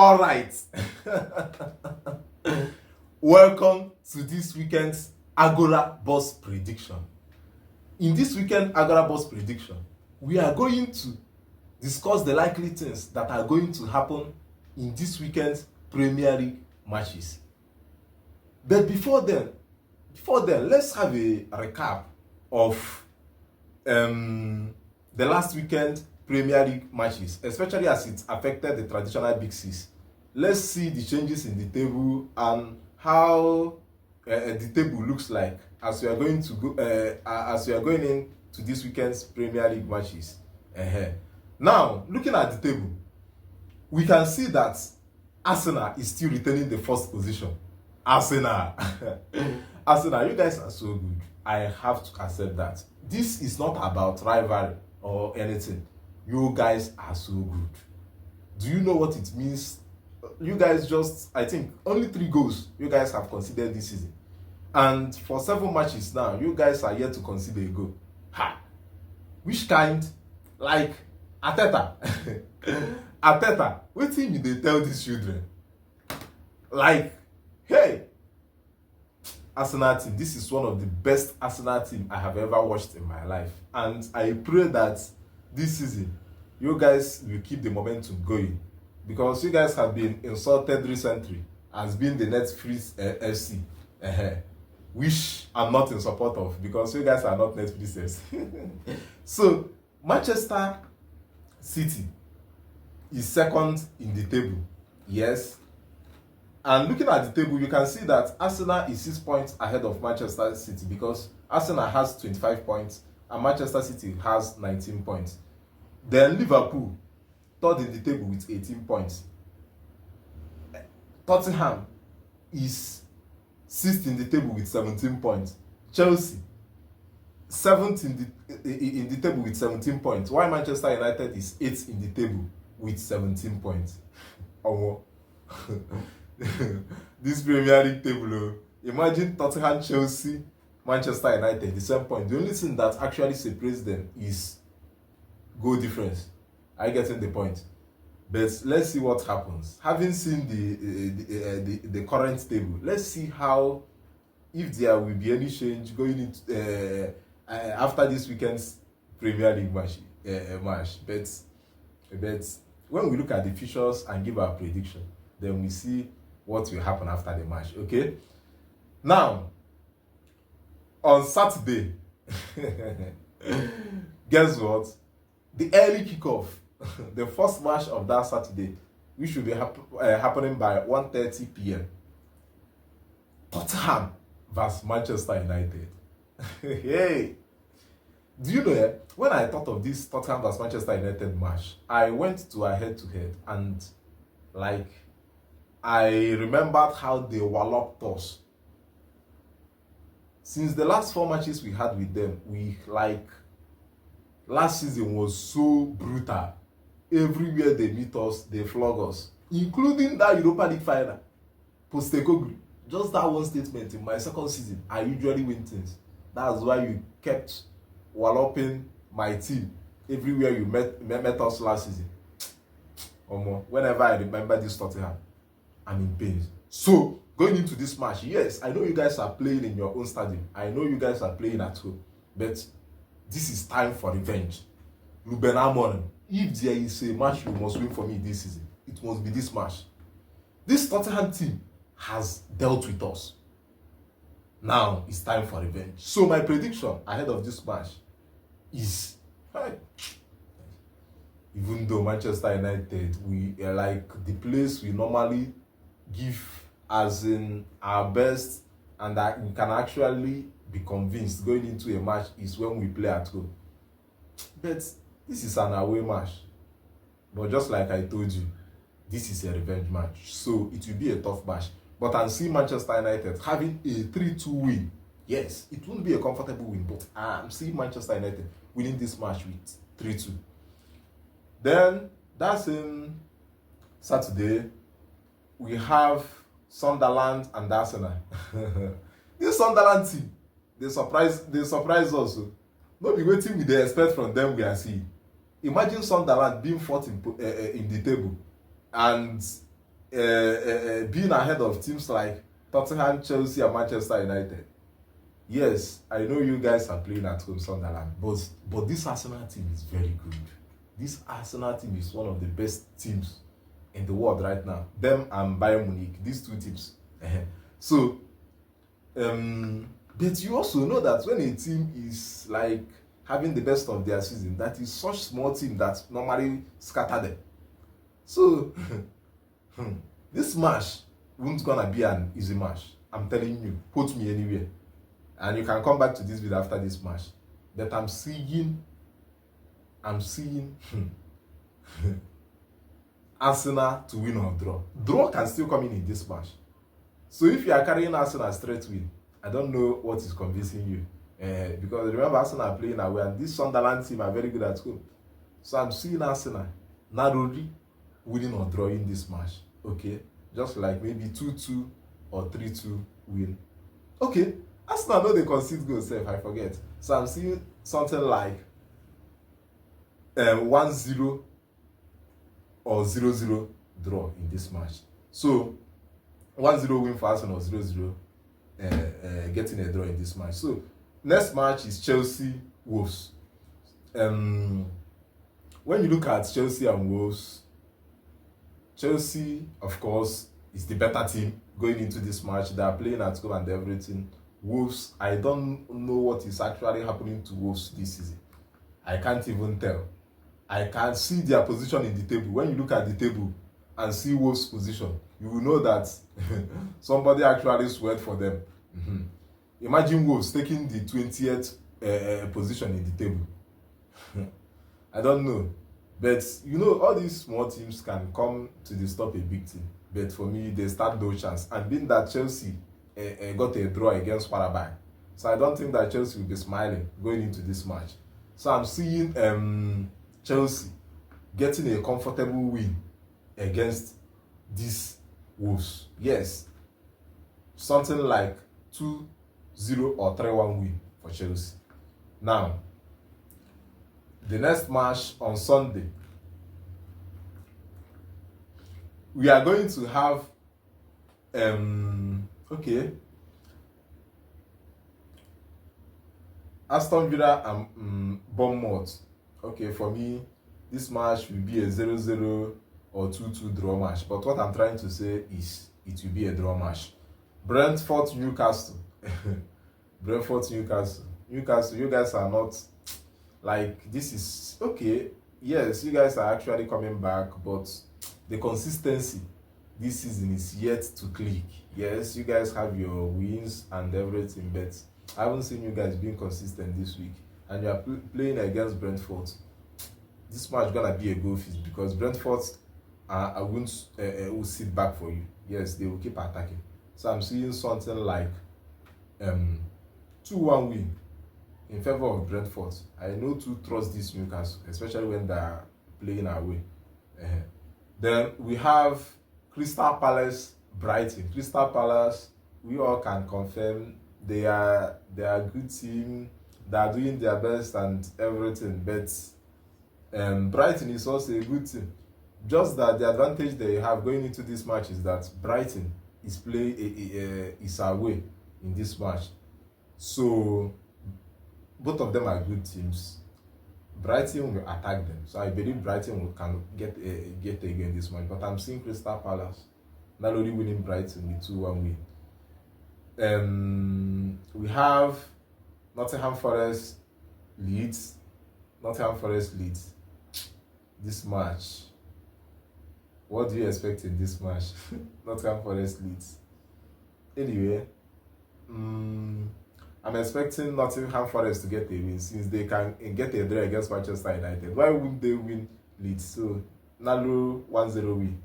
All right. Welcome to this weekend's Agora Boss Prediction. In this weekend Agora Boss Prediction, we are going to discuss the likely things that are going to happen in this weekend's Premier League matches. But before then, let's have a recap of the last weekend Premier League matches, especially as it affected the traditional Big Six. Let's see the changes in the table and how the table looks like as we are going to go into this weekend's Premier League matches. Now, looking at the table, we can see that Arsenal is still retaining the first position. Arsenal, you guys are so good. I have to accept that. This is not about rivalry or anything. You guys are so good. Do you know what it means? You guys just, I think, only 3 goals you guys have considered this season. And for 7 matches now, you guys are yet to consider a goal. Ha! Which kind? Like, Arteta. Arteta, what thing they tell these children? Like, hey, Arsenal team, this is one of the best Arsenal team I have ever watched in my life. And I pray that this season, you guys will keep the momentum going. Because you guys have been insulted recently as being the Netflix FC. Which I'm not in support of because you guys are not Netflixers. So, Manchester City is second in the table. Yes. And looking at the table, you can see that Arsenal is 6 points ahead of Manchester City because Arsenal has 25 points and Manchester City has 19 points. Then Liverpool, third in the table with 18 points. Tottenham is 6th in the table with 17 points. Chelsea, 7th in the table with 17 points. While Manchester United is 8th in the table with 17 points. This Premier League table, imagine Tottenham, Chelsea, Manchester United, the same point. The only thing that actually separates them is goal difference. I get in the point. But let's see what happens. Having seen the current table, let's see how, if there will be any change going into after this weekend's Premier League match. But when we look at the fixtures and give our prediction, then we see what will happen after the match. Okay. Now, on Saturday, guess what? The early kickoff, the first match of that Saturday, which will be happening by 1:30 p.m. Tottenham vs Manchester United. Hey, do you know, when I thought of this Tottenham vs Manchester United match, I went to a head-to-head and, like, I remembered how they walloped us. Since the last 4 matches we had with them, last season was so brutal. Everywhere they meet us, they flog us. Including that Europa League final. Postecoglou. Just that one statement in my second season, I usually win things. That's why you kept walloping my team everywhere you met us last season. Whenever I remember this Tottenham, I'm in pain. So, going into this match, yes, I know you guys are playing in your own stadium. I know you guys are playing at home. But this is time for revenge. Ruben Amorim, if there is a match you must win for me this season, it must be this match. This Tottenham team has dealt with us. Now it's time for revenge. So my prediction ahead of this match is, even though Manchester United, we are like the place we normally give as in our best and that we can actually be convinced going into a match is when we play at home. But this is an away match. But just like I told you, this is a revenge match. So it will be a tough match. But I'm seeing Manchester United having a 3-2 win. Yes, it won't be a comfortable win, but I'm seeing Manchester United winning this match with 3-2. Then, that's in Saturday. We have Sunderland and Arsenal. This Sunderland team, they surprise us. No be waiting we dey expect from them we are seeing. Imagine Sunderland being fourth in the table and being ahead of teams like Tottenham, Chelsea, and Manchester United. Yes, I know you guys are playing at home, Sunderland, but this Arsenal team is very good. This Arsenal team is one of the best teams in the world right now. Them and Bayern Munich, these two teams. So, but you also know that when a team is like having the best of their season, that is such small team that normally scatter them. So, this match won't gonna be an easy match. I'm telling you, put me anywhere. And you can come back to this video after this match. That I'm seeing Arsenal to win or draw. Draw can still come in this match. So if you are carrying Arsenal straight win, I don't know what is convincing you. Because remember, Arsenal are playing away, and this Sunderland team are very good at home. So I'm seeing Arsenal narrowly winning or drawing this match. Okay, just like maybe 2-2 or 3-2 win. Okay, Arsenal know they concede goals, if I forget. So I'm seeing something like 1-0 or 0-0 draw in this match. So 1-0 win for Arsenal, 0-0 getting a draw in this match. So next match is Chelsea Wolves. When you look at Chelsea and Wolves, Chelsea, of course, is the better team going into this match. They are playing at home and everything. Wolves, I don't know what is actually happening to Wolves this season. I can't even tell. I can see their position in the table. When you look at the table and see Wolves' position, you will know that somebody actually sweat for them. Imagine Wolves taking the 20th position in the table. I don't know. But, you know, all these small teams can come to the stop a big team. But for me, they stand no chance. And being that Chelsea got a draw against Paraguay, so I don't think that Chelsea will be smiling going into this match. So I'm seeing Chelsea getting a comfortable win against these Wolves. Yes, something like 2-0 or 3-1 win for Chelsea. Now, the next match on Sunday, we are going to have Aston Villa and Bournemouth. Okay, for me, this match will be a 0-0 or 2-2 draw match. But what I'm trying to say is it will be a draw match. Brentford, Newcastle. Brentford, Newcastle. Newcastle, you guys are not like, this is okay. Yes, you guys are actually coming back, but the consistency this season is yet to click. Yes, you guys have your wins and everything, but I haven't seen you guys being consistent this week. And you are playing against Brentford. This match gonna be a goal feast because Brentford will sit back for you. Yes, they will keep attacking. So I'm seeing something like 2-1 win in favor of Brentford. I know to trust this Newcastle, especially when they are playing away. Then we have Crystal Palace, Brighton. Crystal Palace, we all can confirm they are a good team. They are doing their best and everything. But Brighton is also a good team. Just that the advantage they have going into this match is that Brighton is is away in this match. So both of them are good teams. Brighton will attack them, so I believe Brighton can get again this match. But I'm seeing Crystal Palace not only winning Brighton with 2-1 win. We have Nottingham Forest, Leeds. Nottingham Forest, Leeds. This match, what do you expect in this match? Nottingham Forest, Leeds. Anyway, I'm expecting Nottingham Forest to get a win since they can get a draw against Manchester United. Why wouldn't they win Leeds? So, Nalo 1-0 win.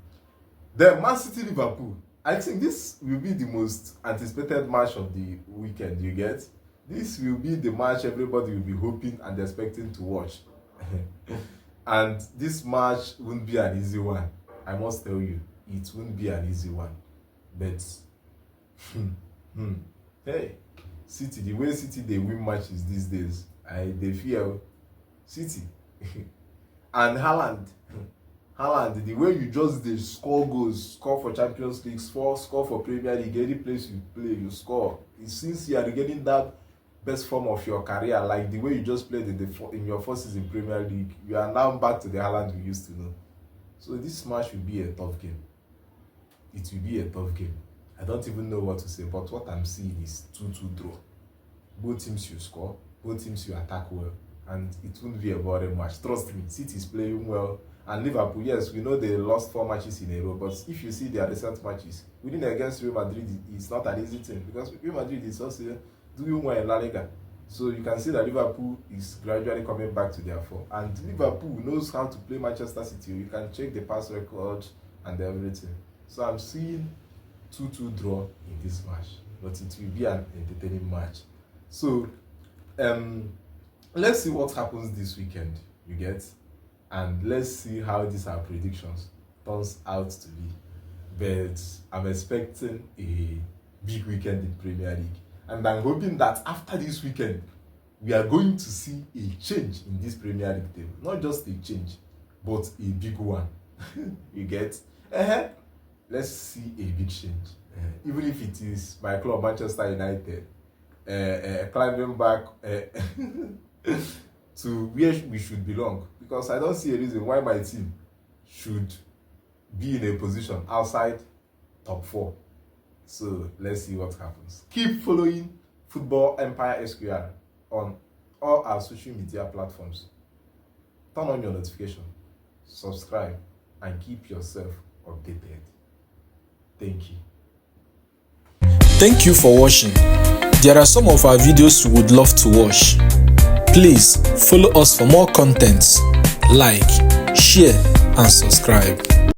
Then Man City Liverpool. I think this will be the most anticipated match of the weekend, you get? This will be the match everybody will be hoping and expecting to watch. And this match won't be an easy one. I must tell you, it won't be an easy one. But, hey, City, the way City they win matches these days, they fear City. And Haaland, Haaland, the way you just dey score goals, score for Champions League, score for Premier League, any place you play, you score. Since you are getting that best form of your career, like the way you just played in your first season in Premier League, you are now back to the Haaland we used to know. So this match will be a tough game. It will be a tough game. I don't even know what to say, but what I'm seeing is 2-2 draw. Both teams you score, both teams you attack well, and it won't be a boring match. Trust me, City is playing well. And Liverpool, yes, we know they lost 4 matches in a row, but if you see their recent matches, winning against Real Madrid is not an easy thing, because Real Madrid is also doing well in La Liga. So you can see that Liverpool is gradually coming back to their form. And Liverpool knows how to play Manchester City. You can check the pass record and everything. So I'm seeing 2-2 draw in this match, but it will be an entertaining match. So let's see what happens this weekend, you get? And let's see how these our predictions turns out to be. But I'm expecting a big weekend in Premier League. And I'm hoping that after this weekend, we are going to see a change in this Premier League table. Not just a change, but a big one. You get? Let's see a big change. Even if it is my club, Manchester United, climbing back to where we should belong. Because I don't see a reason why my team should be in a position outside top 4. So let's see what happens. Keep following FootballEmpSqr on all our social media platforms. Turn on your notification, subscribe, and keep yourself updated. Thank you. Thank you for watching. There are some of our videos you would love to watch. Please follow us for more content. Like, share, and subscribe.